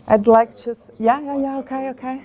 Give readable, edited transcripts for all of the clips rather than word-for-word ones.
I'd like to... Yeah, okay.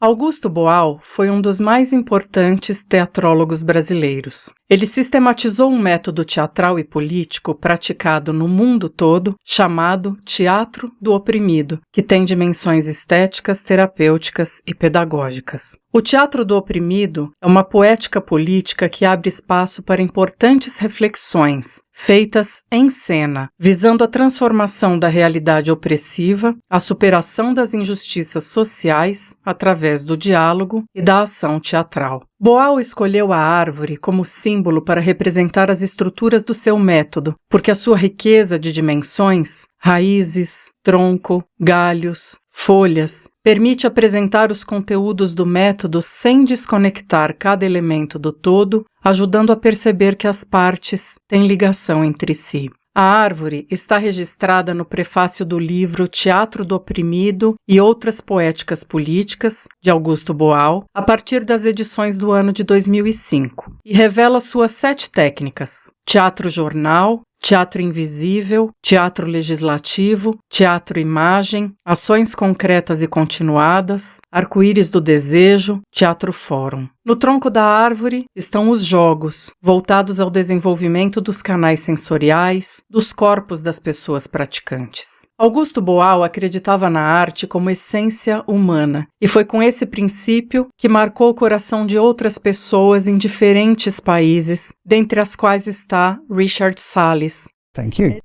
Augusto Boal foi um dos mais importantes teatrólogos brasileiros. Ele sistematizou um método teatral e político praticado no mundo todo, chamado teatro do oprimido, que tem dimensões estéticas, terapêuticas e pedagógicas. O teatro do oprimido é uma poética política que abre espaço para importantes reflexões, feitas em cena, visando a transformação da realidade opressiva, a superação das injustiças sociais através do diálogo e da ação teatral. Boal escolheu a árvore como símbolo para representar as estruturas do seu método, porque a sua riqueza de dimensões, raízes, tronco, galhos, folhas, permite apresentar os conteúdos do método sem desconectar cada elemento do todo, ajudando a perceber que as partes têm ligação entre si. A árvore está registrada no prefácio do livro Teatro do Oprimido e Outras Poéticas Políticas, de Augusto Boal, a partir das edições do ano de 2005, e revela suas 7 técnicas: teatro-jornal, teatro invisível, teatro legislativo, teatro-imagem, ações concretas e continuadas, arco-íris do desejo, teatro-fórum. No tronco da árvore estão os jogos, voltados ao desenvolvimento dos canais sensoriais, dos corpos das pessoas praticantes. Augusto Boal acreditava na arte como essência humana, e foi com esse princípio que marcou o coração de outras pessoas em diferentes países, dentre as quais está Richard Salles,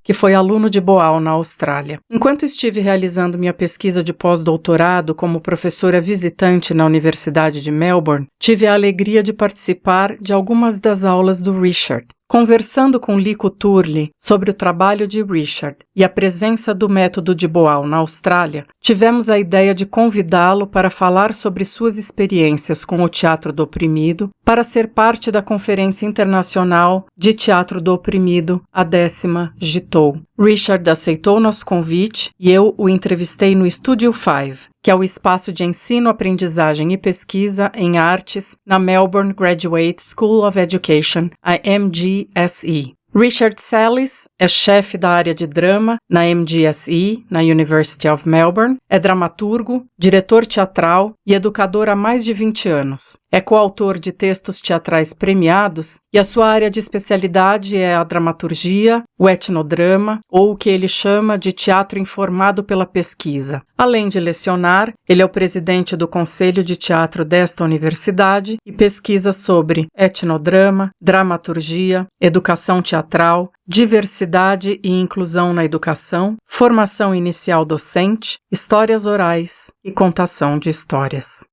que foi aluno de Boal na Austrália. Enquanto estive realizando minha pesquisa de pós-doutorado como professora visitante na Universidade de Melbourne, tive a alegria de participar de algumas das aulas do Richard. Conversando com Lico Turley sobre o trabalho de Richard e a presença do método de Boal na Austrália, tivemos a ideia de convidá-lo para falar sobre suas experiências com o teatro do oprimido para ser parte da Conferência Internacional de Teatro do Oprimido, a 10ª GITOU. Richard aceitou nosso convite e eu o entrevistei no Studio 5, que é o espaço de ensino, aprendizagem e pesquisa em artes na Melbourne Graduate School of Education, a MGSE. Richard Salles é chefe da área de drama na MGSE, na University of Melbourne, é dramaturgo, diretor teatral e educador há mais de 20 anos. É coautor de textos teatrais premiados e a sua área de especialidade é a dramaturgia, o etnodrama ou o que ele chama de teatro informado pela pesquisa. Além de lecionar, ele é o presidente do Conselho de Teatro desta universidade e pesquisa sobre etnodrama, dramaturgia, educação teatral, diversidade e inclusão na educação, formação inicial docente, histórias orais e contação de histórias.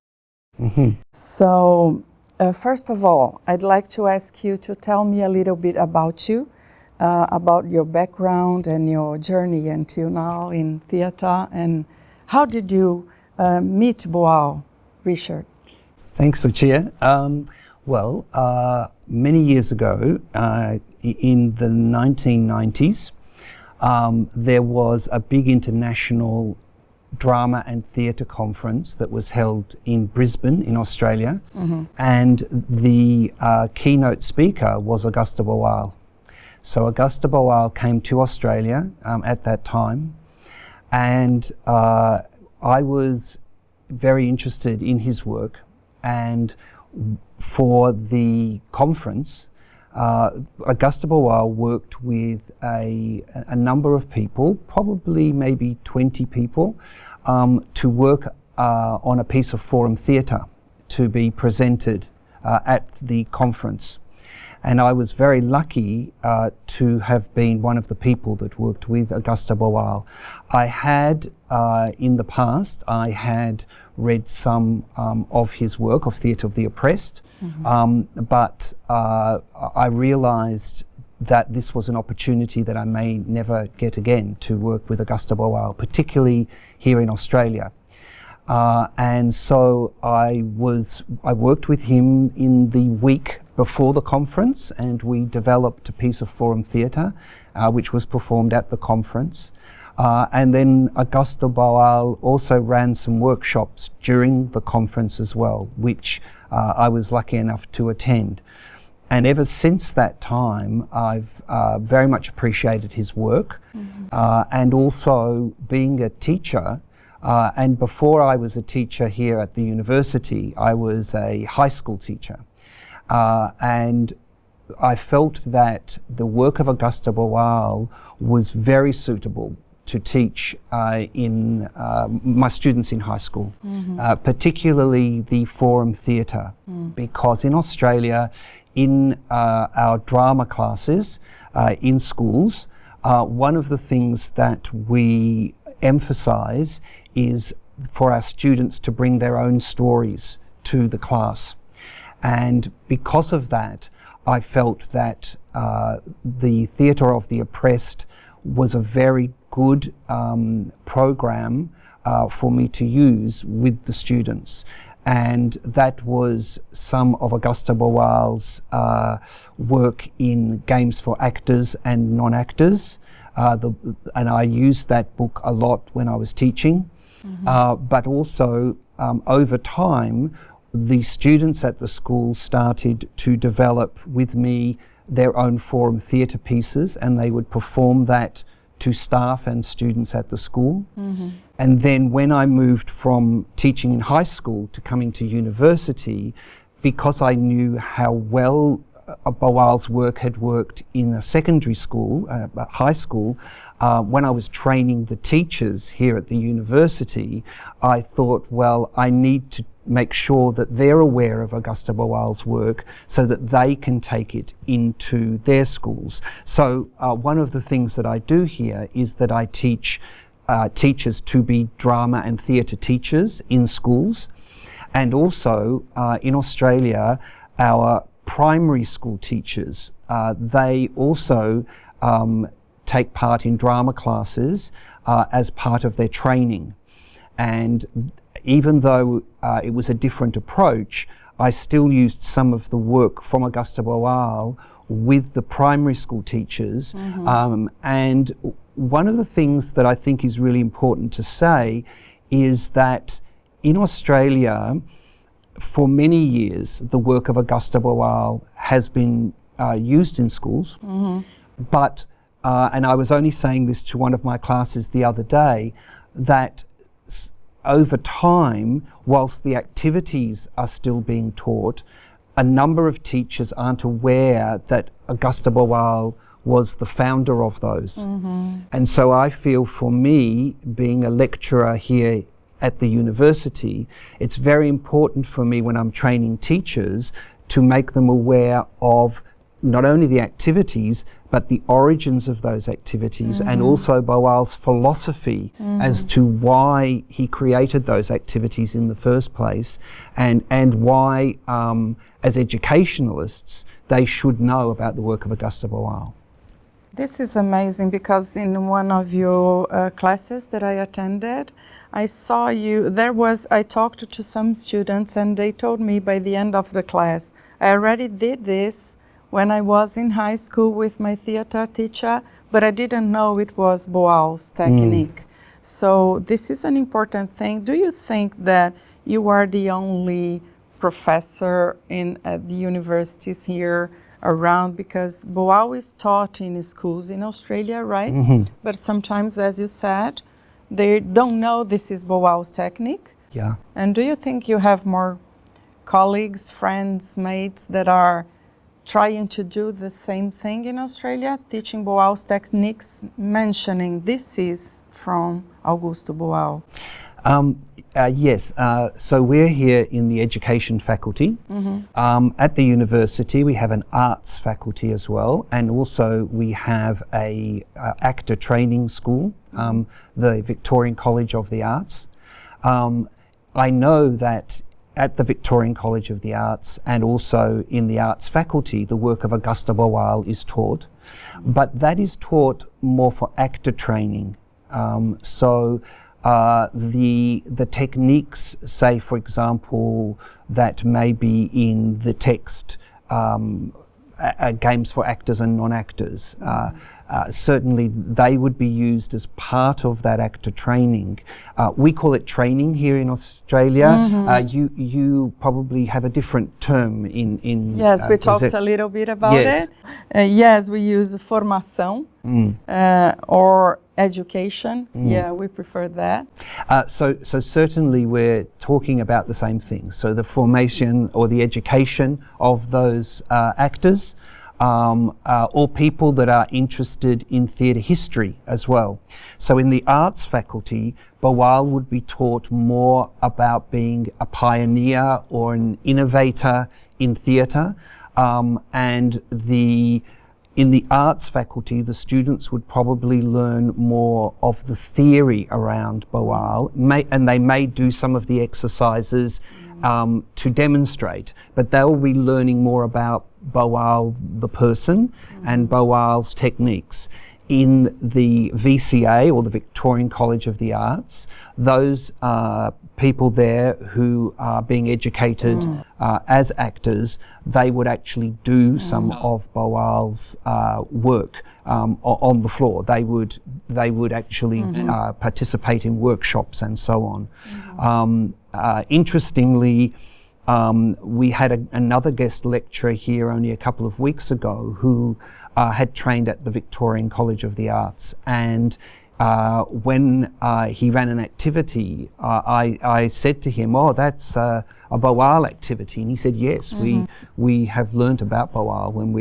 So, first of all, I'd like to ask you to tell me a little bit about you, about your background and your journey until now in theater, and how did you meet Boal, Richard? Thanks, Lucia. Many years ago, in the 1990s, there was a big international drama and theatre conference that was held in Brisbane in Australia, and the keynote speaker was Augusto Boal. So Augusto Boal came to Australia at that time, and I was very interested in his work, and for the conference, Augusto Boal worked with a number of people, probably maybe 20 people, to work on a piece of forum theatre to be presented at the conference. And I was very lucky to have been one of the people that worked with Augusto Boal. I had, in the past, I had read some of his work, of Theatre of the Oppressed, but I realised that this was an opportunity that I may never get again, to work with Augusto Boal, particularly here in Australia. And so I worked with him in the week before the conference, and we developed a piece of forum theatre which was performed at the conference. And then Augusto Boal also ran some workshops during the conference as well, which I was lucky enough to attend. And ever since that time, I've very much appreciated his work, and also being a teacher. And before I was a teacher here at the university, I was a high school teacher. And I felt that the work of Augusto Boal was very suitable to teach in my students in high school, particularly the Forum Theatre, because in Australia, in our drama classes in schools, one of the things that we emphasise is for our students to bring their own stories to the class. And because of that, I felt that the Theatre of the Oppressed was a very good program for me to use with the students. And that was some of Augusto Boal's work in Games for Actors and Non-Actors. And I used that book a lot when I was teaching. But also, over time, the students at the school started to develop with me their own Forum Theatre pieces, and they would perform that to staff and students at the school. And then when I moved from teaching in high school to coming to university, because I knew how well Boal's work had worked in a secondary school, high school, when I was training the teachers here at the university, I thought, well, I need to make sure that they're aware of Augusto Boal's work so that they can take it into their schools. So one of the things that I do here is that I teach teachers to be drama and theatre teachers in schools. And also in Australia, our primary school teachers, they also take part in drama classes as part of their training. And even though it was a different approach, I still used some of the work from Augusto Boal with the primary school teachers. And one of the things that I think is really important to say is that in Australia, for many years, the work of Augusto Boal has been used in schools. But, and I was only saying this to one of my classes the other day, that over time, whilst the activities are still being taught, a number of teachers aren't aware that Augusto Boal was the founder of those. And so I feel, for me, being a lecturer here at the university, it's very important for me when I'm training teachers to make them aware of not only the activities, but the origins of those activities, and also Boal's philosophy as to why he created those activities in the first place, and why, as educationalists, they should know about the work of Augusto Boal. This is amazing, because in one of your classes that I attended, I saw you, I talked to some students, and they told me by the end of the class, I already did this when I was in high school with my theater teacher, but I didn't know it was Boal's technique. So this is an important thing. Do you think that you are the only professor at the universities here around? Because Boal is taught in schools in Australia, right? But sometimes, as you said, they don't know this is Boal's technique. Yeah. And do you think you have more colleagues, friends, mates that are trying to do the same thing in Australia, teaching Boal's techniques, mentioning this is from Augusto Boal? Yes, so we're here in the education faculty. At the university we have an arts faculty as well, and also we have a actor training school, the Victorian College of the Arts. I know that at the Victorian College of the Arts and also in the arts faculty, the work of Augusto Boal is taught, but that is taught more for actor training. So the techniques, say for example, that may be in the text, Games for Actors and Non-Actors, certainly they would be used as part of that actor training. We call it training here in Australia. You probably have a different term in Yes, we talked Brazil. a little bit about Yes. it. Yes, we use formação or education. Yeah, we prefer that. So certainly we're talking about the same thing. So the formation or the education of those actors, or people that are interested in theatre history as well. So in the arts faculty, Boal would be taught more about being a pioneer or an innovator in theatre, and in the arts faculty, the students would probably learn more of the theory around Boal, and they may do some of the exercises to demonstrate, but they'll be learning more about Boal the person and Boal's techniques. In the VCA, or the Victorian College of the Arts, those people there who are being educated as actors, they would actually do some of Boal's work on the floor. They would actually participate in workshops and so on. Interestingly, we had another guest lecturer here only a couple of weeks ago who had trained at the Victorian College of the Arts, and when he ran an activity, I said to him, "Oh, that's a Boal activity," and he said, "Yes, we have learnt about Boal when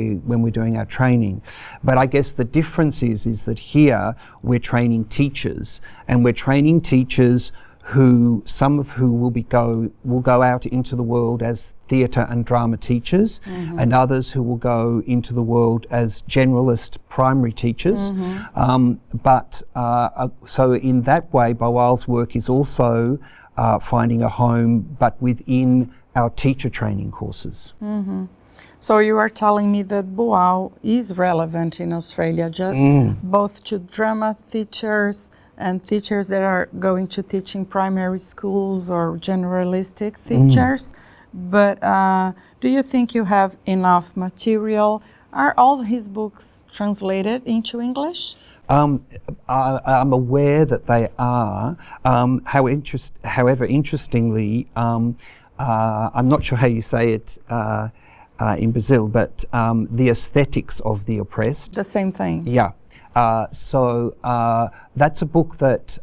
we're doing our training." But I guess the difference is that here we're training teachers, and we're training teachers who some of who will go out into the world as theatre and drama teachers, and others who will go into the world as generalist primary teachers. So in that way, Boal's work is also finding a home, but within our teacher training courses. So you are telling me that Boal is relevant in Australia, both to drama teachers and teachers that are going to teach in primary schools or generalistic teachers. But do you think you have enough material? Are all his books translated into English? I'm aware that they are. However, interestingly, I'm not sure how you say it in Brazil, but the aesthetics of the oppressed. The same thing. Yeah. So that's a book that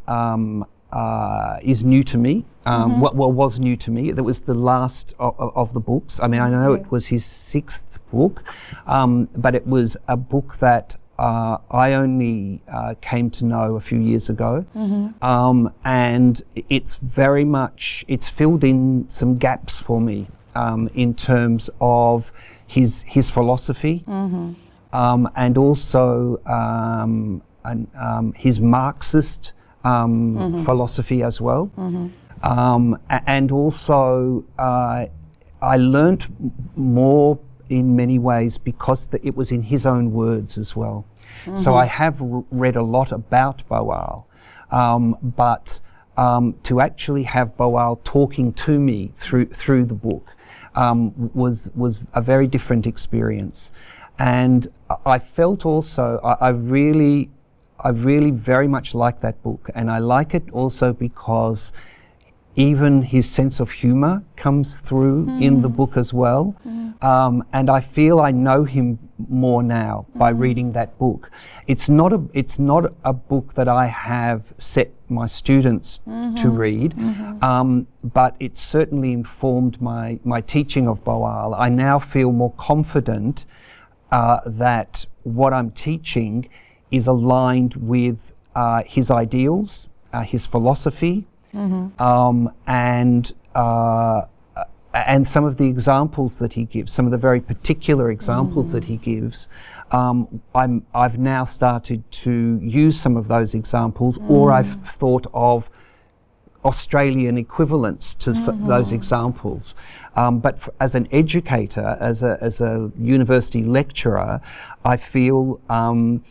is new to me. Was new to me. That was the last of the books. I mean, I know it was his 6th book, but it was a book that I only came to know a few years ago, and it's filled in some gaps for me in terms of his philosophy. And also his Marxist philosophy as well. And also I learnt more in many ways because it was in his own words as well. So I have read a lot about Boal, but to actually have Boal talking to me through the book was a very different experience. And I felt also, I really very much like that book, and I like it also because even his sense of humour comes through in the book as well. And I feel I know him more now by reading that book. It's not a book that I have set my students to read, but it certainly informed my teaching of Boal. I now feel more confident that what I'm teaching is aligned with his ideals, his philosophy, and some of the examples that he gives, some of the very particular examples that he gives. I've now started to use some of those examples, or I've thought of Australian equivalents to those examples. But as an educator, as a university lecturer, I feel I'm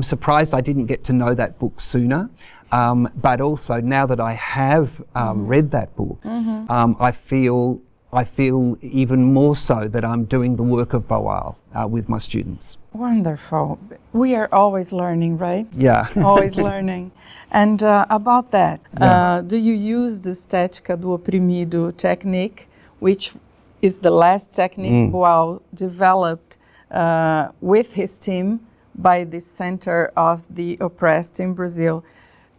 surprised I didn't get to know that book sooner. But also now that I have read that book, I feel I feel even more so that I'm doing the work of Boal with my students. Wonderful. We are always learning, right? Yeah. Always learning. And about that, Yeah. do you use the estética do oprimido technique, which is the last technique Boal developed with his team by the Center of the Oppressed in Brazil,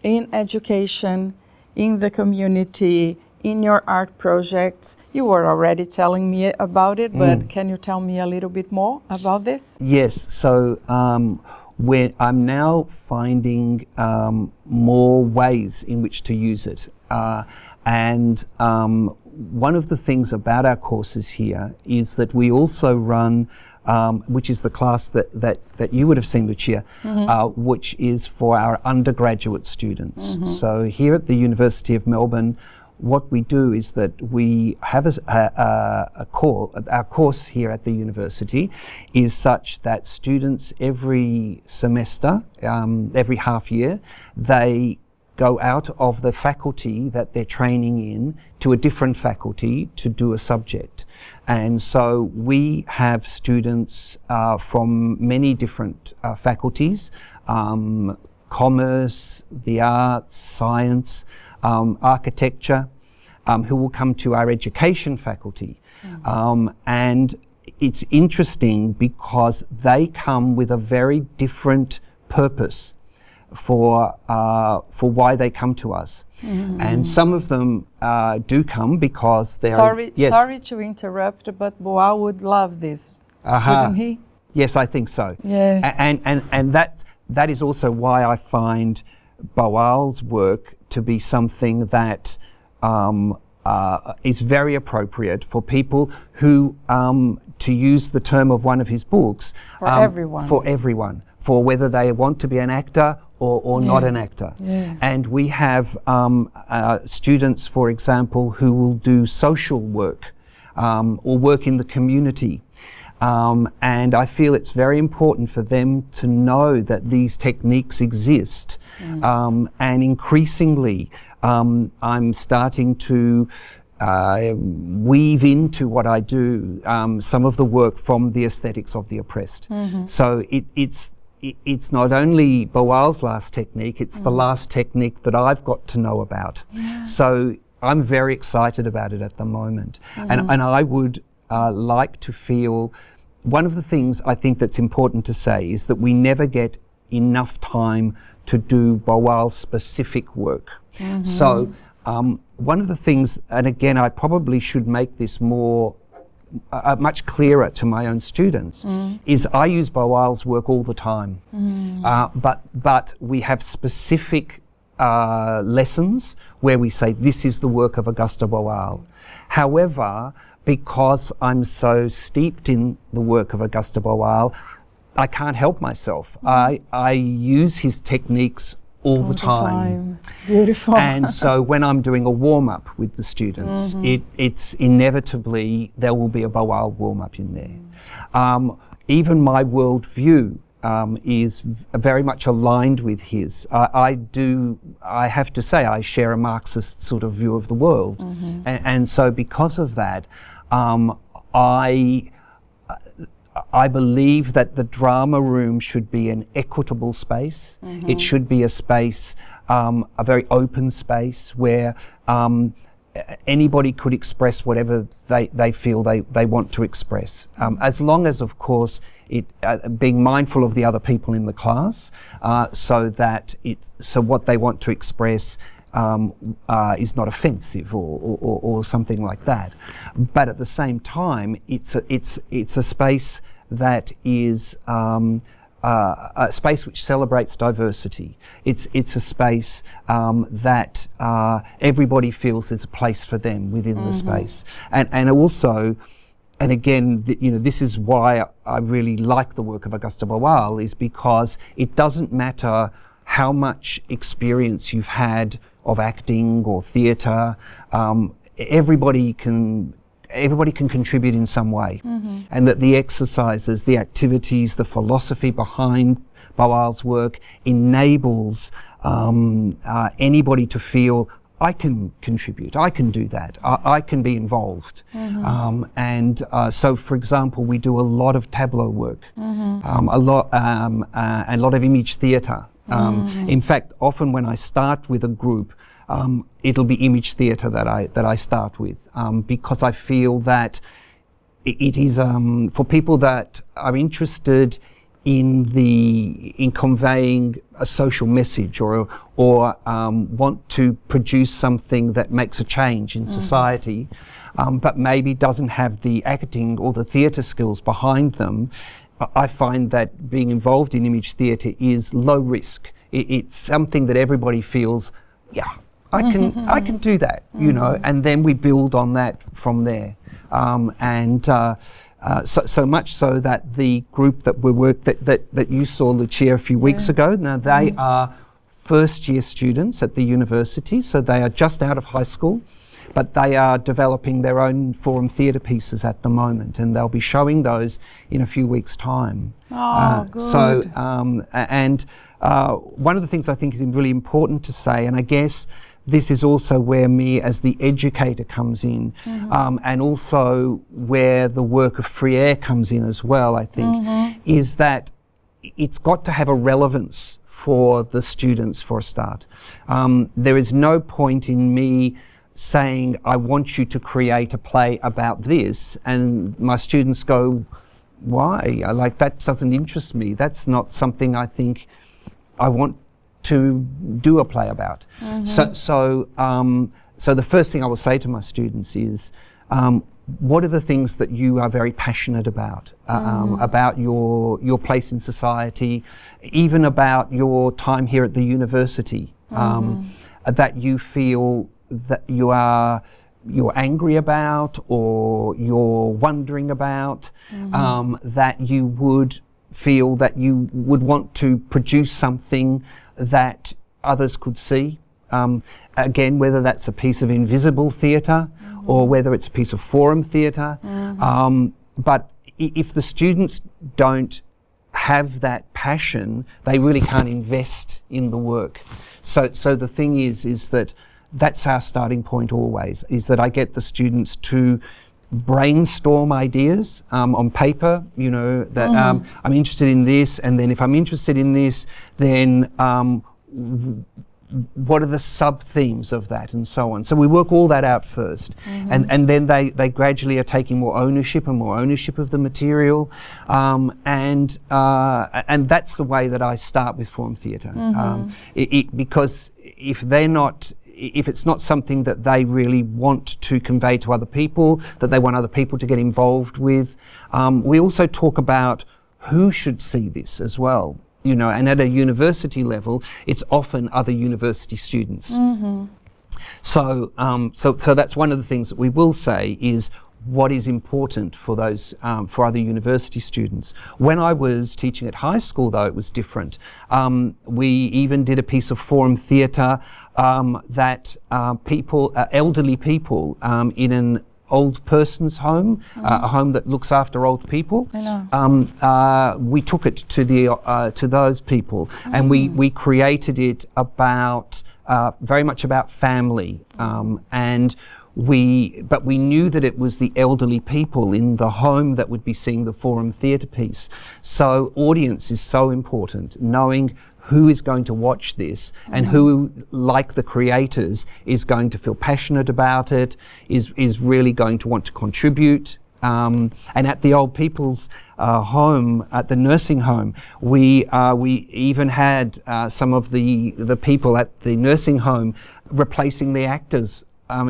in education, in the community, in your art projects? You were already telling me about it, but can you tell me a little bit more about this? Yes, so I'm now finding more ways in which to use it. And one of the things about our courses here is that we also run, which is the class that you would have seen, Lucia, which is for our undergraduate students. So here at the University of Melbourne, what we do is that we have our course here at the university is such that students every semester, every half year, they go out of the faculty that they're training in to a different faculty to do a subject. And so we have students from many different faculties, commerce, the arts, science, architecture, who will come to our education faculty. And it's interesting because they come with a very different purpose for why they come to us. And some of them do come because they're... Sorry to interrupt, but Boal would love this, wouldn't he? Yes, I think so. Yeah. And that is also why I find Boal's work to be something that is very appropriate for people who, to use the term of one of his books, for everyone, for whether they want to be an actor or not an actor. And we have students, for example, who will do social work or work in the community. And I feel it's very important for them to know that these techniques exist. And increasingly, I'm starting to weave into what I do some of the work from the aesthetics of the oppressed. So it's not only Boal's last technique, it's the last technique that I've got to know about. So I'm very excited about it at the moment. And I would like to feel, one of the things I think that's important to say is that we never get enough time to do Boal's specific work. So one of the things, and again I probably should make this more much clearer to my own students, is I use Boal's work all the time. But we have specific lessons where we say this is the work of Augusto Boal. However, because I'm so steeped in the work of Augusto Boal, I can't help myself. I use his techniques all the time. Beautiful. And so when I'm doing a warm-up with the students, it's inevitably there will be a Boal warm-up in there. Even my worldview is very much aligned with his. I have to say, I share a Marxist sort of view of the world. And so because of that, I believe that the drama room should be an equitable space. It should be a space, a very open space where anybody could express whatever they feel they want to express. As long as, of course, being mindful of the other people in the class, so what they want to express is not offensive or something like that. But at the same time, it's a space that is a space which celebrates diversity. It's a space that everybody feels there's a place for them within the space, and also. And again, this is why I really like the work of Augusto Boal, is because it doesn't matter how much experience you've had of acting or theatre. Everybody can contribute in some way, and that the exercises, the activities, the philosophy behind Boal's work enables anybody to feel, I can contribute, I can do that, I can be involved. So for example, we do a lot of tableau work, a lot of image theatre. In fact, often when I start with a group, it'll be image theatre that I start with, because I feel that it is for people that are interested in conveying a social message or want to produce something that makes a change in society, but maybe doesn't have the acting or the theatre skills behind them. I find that being involved in image theatre is low risk. It's something that everybody feels, yeah, I can do that, you know, and then we build on that from there. So much so that the group that that you saw, Lucia, a few weeks ago, now they are first year students at the university, so they are just out of high school, but they are developing their own forum theatre pieces at the moment, and they'll be showing those in a few weeks' time. Oh, good. So, one of the things I think is really important to say, and I guess this is also where me as the educator comes in, and also where the work of Free Air comes in as well, I think, is that it's got to have a relevance for the students for a start. There is no point in me saying, I want you to create a play about this, and my students go, why? Like, that doesn't interest me. That's not something I think I want to do a play about. So the first thing I will say to my students is, what are the things that you are very passionate about your place in society, even about your time here at the university, that you feel that you're angry about, or you're wondering about, that you would feel that you would want to produce something that others could see. Again, whether that's a piece of invisible theatre or whether it's a piece of forum theatre. But if the students don't have that passion, they really can't invest in the work. So the thing is that that's our starting point always, is that I get the students to brainstorm ideas on paper, you know, that I'm interested in this, and then if I'm interested in this, then what are the sub-themes of that, and so on. So we work all that out first, and then they gradually are taking more ownership of the material, and that's the way that I start with forum theatre, because if it's not something that they really want to convey to other people, that they want other people to get involved with. We also talk about who should see this as well, you know, and at a university level, it's often other university students. So that's one of the things that we will say is what is important for those, for other university students. When I was teaching at high school, though, it was different. We even did a piece of forum theatre that elderly people in an old person's home, a home that looks after old people. We took it to those people, and we created it about very much about family, but we knew that it was the elderly people in the home that would be seeing the forum theatre piece. So audience is so important, knowing who is going to watch this and who, like the creators, is going to feel passionate about it, is really going to want to contribute. And at the old people's home, at the nursing home, we even had some of the people at the nursing home replacing the actors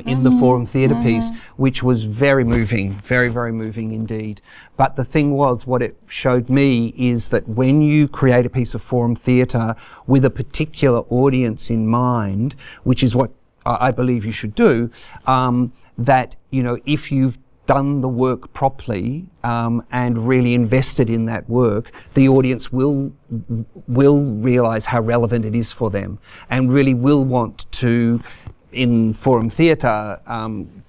in the forum theatre piece, which was very moving, very, very moving indeed. But the thing was, what it showed me is that when you create a piece of forum theatre with a particular audience in mind, which is what I believe you should do, that, you know, if you've done the work properly and really invested in that work, the audience will realise how relevant it is for them and really will want to, in forum theatre,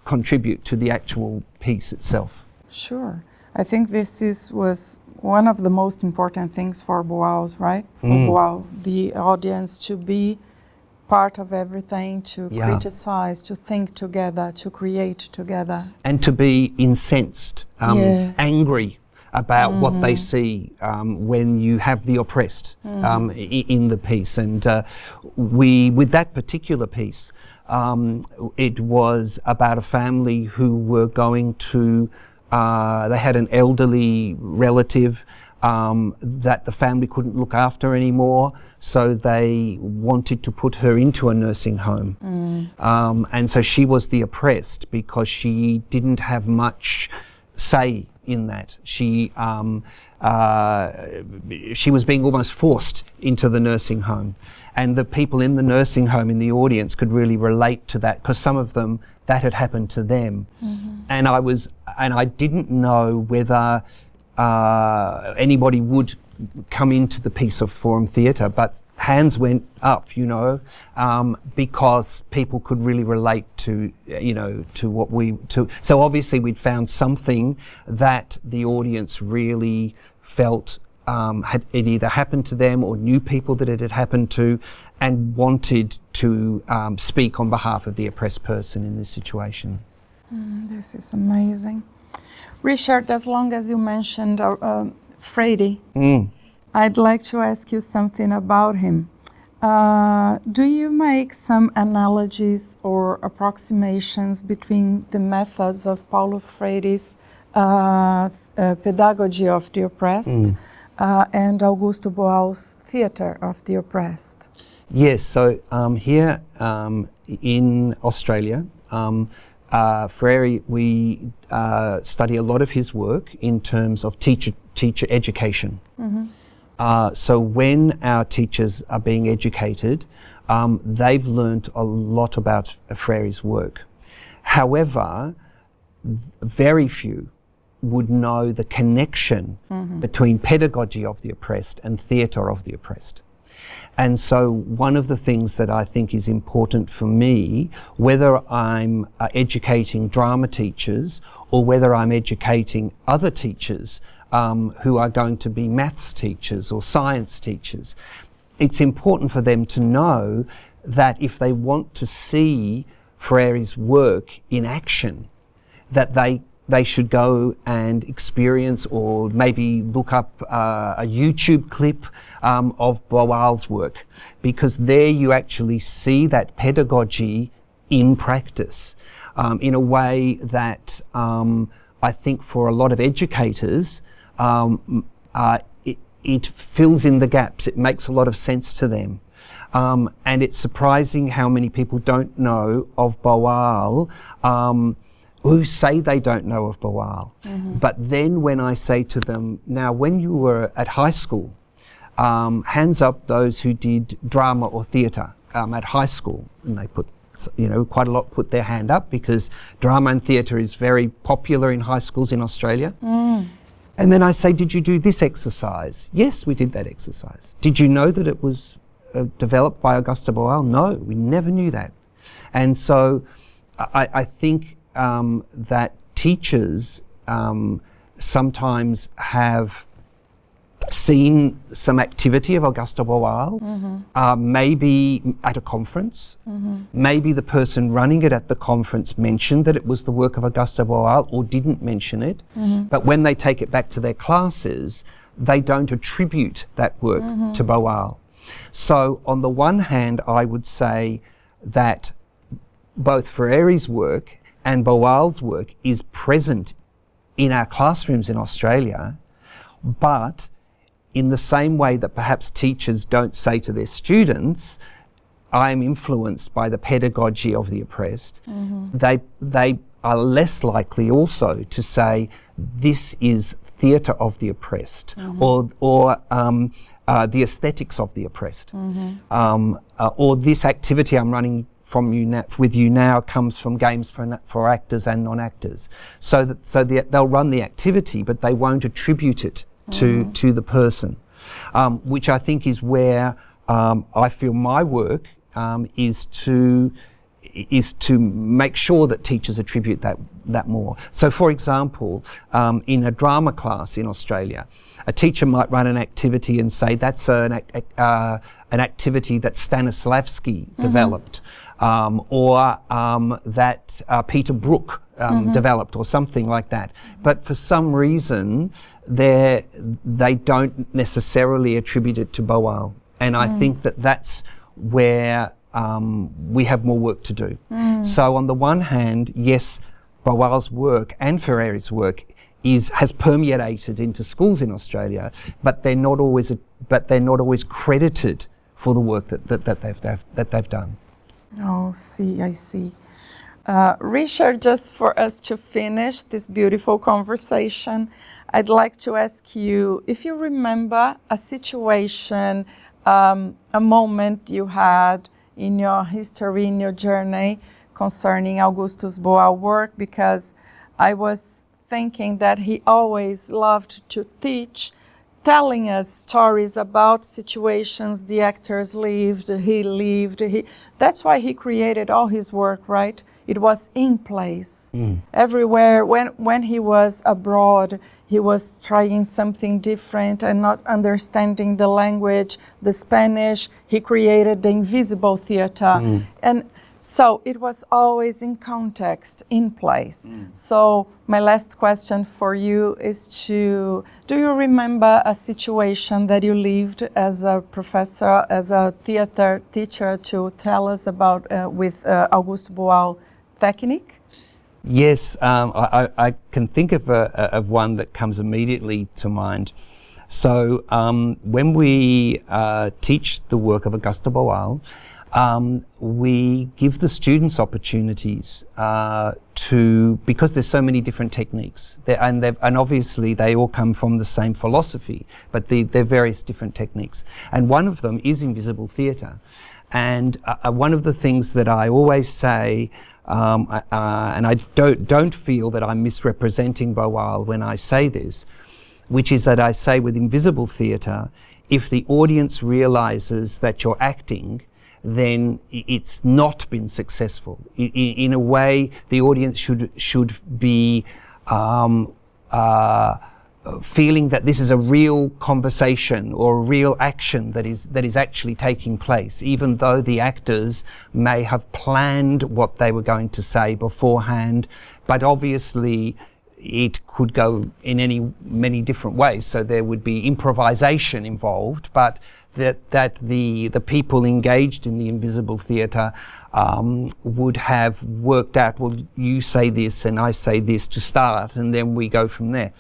contribute to the actual piece itself. Sure. I think this was one of the most important things for Boals, right? For Boal, the audience to be part of everything, to Yeah. criticize, to think together, to create together. And to be incensed, Yeah. angry about what they see when you have the oppressed in the piece. And with that particular piece, it was about a family who were going to, they had an elderly relative that the family couldn't look after anymore, so they wanted to put her into a nursing home. And so she was the oppressed because she didn't have much say in that. She was being almost forced into the nursing home, and the people in the nursing home in the audience could really relate to that, because some of them, that had happened to them. And I didn't know whether anybody would come into the piece of Forum Theatre, but hands went up, you know, because people could really relate to, you know, to what so obviously we'd found something that the audience really felt had it either happened to them or knew people that it had happened to, and wanted to speak on behalf of the oppressed person in this situation. This is amazing. Richard, as long as you mentioned Freire, I'd like to ask you something about him. Do you make some analogies or approximations between the methods of Paulo Freire's pedagogy of the oppressed and Augusto Boal's theatre of the oppressed? Yes, so here in Australia, Freire, we study a lot of his work in terms of teacher education. So when our teachers are being educated, they've learnt a lot about Freire's work. However, very few would know the connection between pedagogy of the oppressed and theatre of the oppressed. And so one of the things that I think is important for me, whether I'm educating drama teachers or whether I'm educating other teachers who are going to be maths teachers or science teachers, it's important for them to know that if they want to see Freire's work in action, that they should go and experience or maybe look up a YouTube clip of Boal's work, because there you actually see that pedagogy in practice in a way that I think for a lot of educators it fills in the gaps. It makes a lot of sense to them. And it's surprising how many people don't know of Boal, who say they don't know of Boal. But then when I say to them, now when you were at high school, hands up those who did drama or theatre at high school, and they put, you know, quite a lot put their hand up, because drama and theatre is very popular in high schools in Australia. And then I say, did you do this exercise? Yes, we did that exercise. Did you know that it was developed by Augusto Boal? No, we never knew that. And so I think that teachers sometimes have seen some activity of Augusto Boal, maybe at a conference, maybe the person running it at the conference mentioned that it was the work of Augusto Boal or didn't mention it, but when they take it back to their classes, they don't attribute that work to Boal. So on the one hand, I would say that both Freire's work and Boal's work is present in our classrooms in Australia, but in the same way that perhaps teachers don't say to their students, I am influenced by the pedagogy of the oppressed, they are less likely also to say, this is theatre of the oppressed, or the aesthetics of the oppressed, or this activity I'm running with you now comes from games for actors and non-actors. So they'll run the activity, but they won't attribute it to the person, which I think is where I feel my work is to is to make sure that teachers attribute that more. So, for example, in a drama class in Australia, a teacher might run an activity and say that's an activity that Stanislavski developed, or that Peter Brook developed, or something like that. But for some reason, they don't necessarily attribute it to Boal, and I think that's where we have more work to do. So on the one hand, yes, Boal's work and Ferreri's work has permeated into schools in Australia, but they're not always credited for the work that they've done. Oh, I see. Richard, just for us to finish this beautiful conversation, I'd like to ask you if you remember a situation, a moment you had in your history, in your journey concerning Augustus Boal work, because I was thinking that he always loved to teach, telling us stories about situations the actors lived. That's why he created all his work, right? It was in place. Everywhere. When he was abroad, he was trying something different and not understanding the language, the Spanish. He created the invisible theater. And so it was always in context, in place. So my last question for you is do you remember a situation that you lived as a professor, as a theater teacher, to tell us about with Augusto Boal technique? Yes, I can think of one that comes immediately to mind. So when we teach the work of Augusto Boal, we give the students opportunities because there's so many different techniques, and obviously they all come from the same philosophy, but they're various different techniques. And one of them is invisible theatre. And one of the things that I always say, and I don't feel that I'm misrepresenting Boal when I say this, which is that I say with invisible theatre, if the audience realises that you're acting, then it's not been successful. In a way, the audience should be feeling that this is a real conversation or a real action that is actually taking place, even though the actors may have planned what they were going to say beforehand, but obviously it could go in many different ways. So there would be improvisation involved, but that the people engaged in the invisible theatre would have worked out, well, you say this and I say this to start, and then we go from there.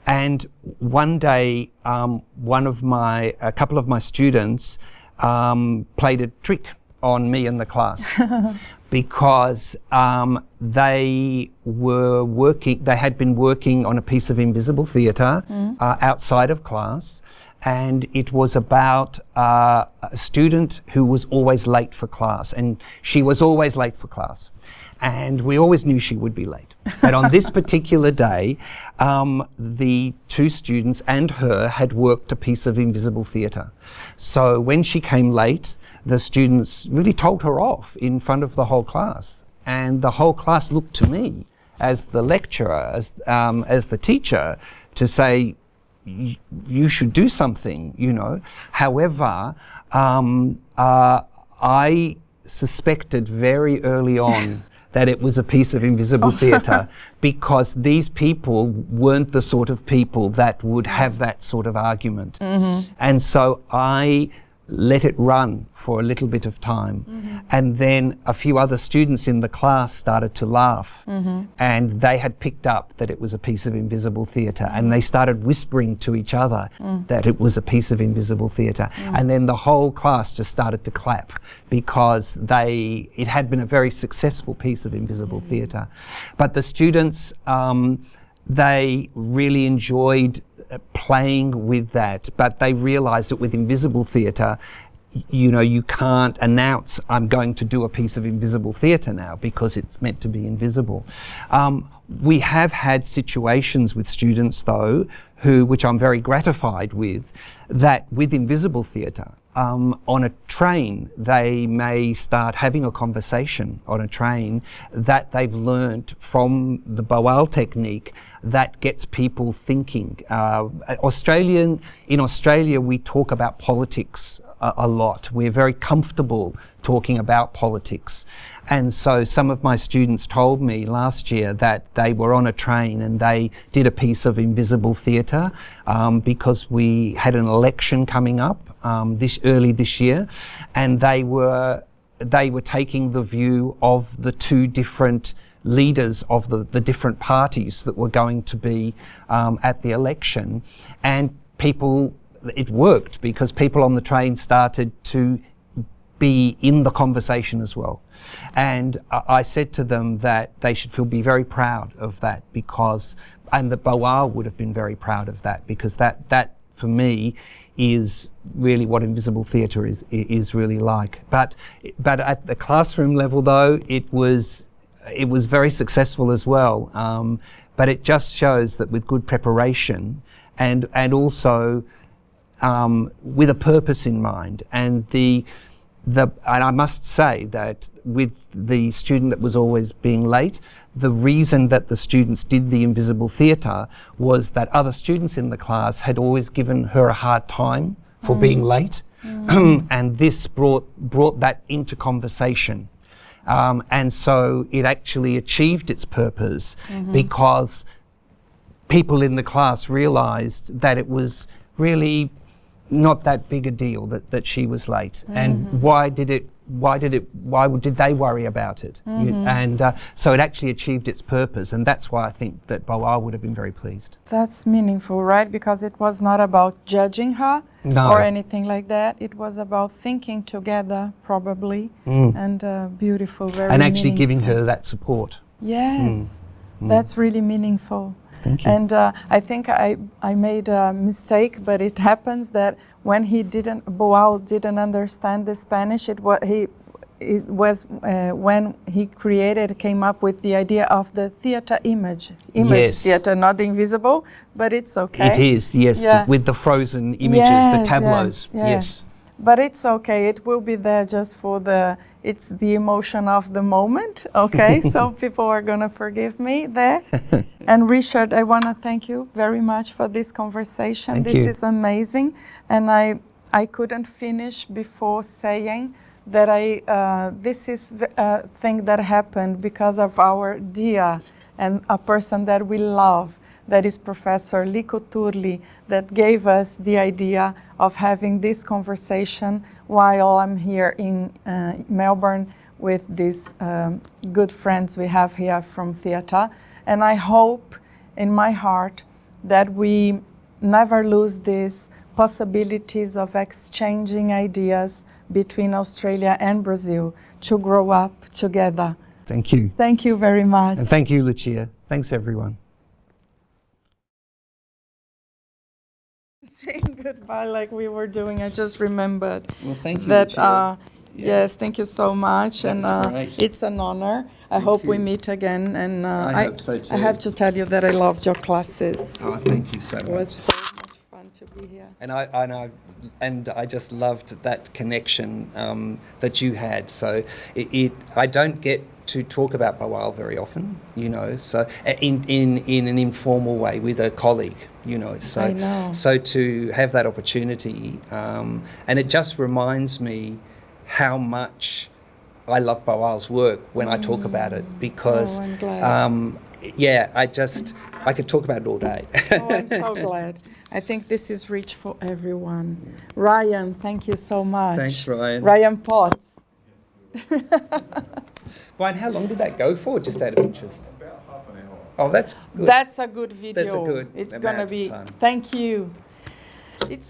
And one day, a couple of my students played a trick on me and the class. Because they had been working on a piece of invisible theatre outside of class, and it was about a student who was always late for class, and she was always late for class. And we always knew she would be late. But on this particular day, the two students and her had worked a piece of invisible theatre. So when she came late, the students really told her off in front of the whole class. And the whole class looked to me as the lecturer, as the teacher, to say, you should do something, you know. However, I suspected very early on that it was a piece of invisible theatre, because these people weren't the sort of people that would have that sort of argument. And so I let it run for a little bit of time. And then a few other students in the class started to laugh, and they had picked up that it was a piece of invisible theatre, and they started whispering to each other that it was a piece of invisible theatre. And then the whole class just started to clap, because it had been a very successful piece of invisible theatre. But the students, they really enjoyed playing with that, but they realised that with invisible theatre, you know, you can't announce, I'm going to do a piece of invisible theatre now, because it's meant to be invisible. We have had situations with students, though, which I'm very gratified with, that with invisible theatre, on a train, they may start having a conversation on a train that they've learnt from the Boal technique that gets people thinking. In Australia, we talk about politics a lot. We're very comfortable talking about politics. And so some of my students told me last year that they were on a train and they did a piece of invisible theatre because we had an election coming up early this year, and they were taking the view of the two different leaders of the different parties that were going to be at the election, and it worked because people on the train started to be in the conversation as well. And I said to them that they should be very proud of that and that Boal would have been very proud of that, because that for me is really what invisible theatre is really like. But at the classroom level though, it was very successful as well. But it just shows that with good preparation and also with a purpose in mind, and I must say that with the student that was always being late, the reason that the students did the invisible theatre was that other students in the class had always given her a hard time for being late, and this brought that into conversation. And so it actually achieved its purpose because people in the class realised that it was really not that big a deal that she was late, and why did they worry about it? And so it actually achieved its purpose, and that's why I think that Boal would have been very pleased. That's meaningful, right? Because it was not about judging her or anything like that. It was about thinking together, probably, and beautiful, very and actually meaningful. giving her that support. Yes, that's really meaningful. Thank you. And I think I made a mistake, but it happens that when Boal didn't understand the Spanish, it was when he came up with the idea of the theatre image Yes. theatre, not the invisible, but it's okay. It is, yes, Yeah. with the frozen images, the tableaus, yes. yes. But it's okay, it will be there just for it's the emotion of the moment, okay? So people are gonna forgive me there. And Richard, I wanna thank you very much for this conversation. Thank this you. is amazing. And I couldn't finish before saying that this is a thing that happened because of our dear and a person that we love, that is Professor Lico Turli, that gave us the idea of having this conversation while I'm here in Melbourne with these good friends we have here from theatre. And I hope in my heart that we never lose these possibilities of exchanging ideas between Australia and Brazil to grow up together. Thank you. Thank you very much. And thank you, Lucia. Thanks, everyone. Saying goodbye like we were doing, I just remembered Well, thank you, that Lucia. yes, thank you so much. That's And great. it's an honor. I hope we meet again. And I hope so too. I have to tell you that I loved your classes. Oh, thank you so It much. was so much fun to be here. And I just loved that connection that you had. So I don't get to talk about Boal very often, so in an informal way with a colleague, So, I know. So to have that opportunity, and it just reminds me how much I love Boal's work when I talk about it, because, Oh, I'm glad. I could talk about it all day. Oh, I'm so glad. I think this is rich for everyone. Ryan, thank you so much. Thanks, Ryan. Ryan Potts. Brian, how long did that go for, just out of interest? About half an hour. Oh, that's good. That's a good video. That's a good It's amount gonna of be. time. Thank you. It's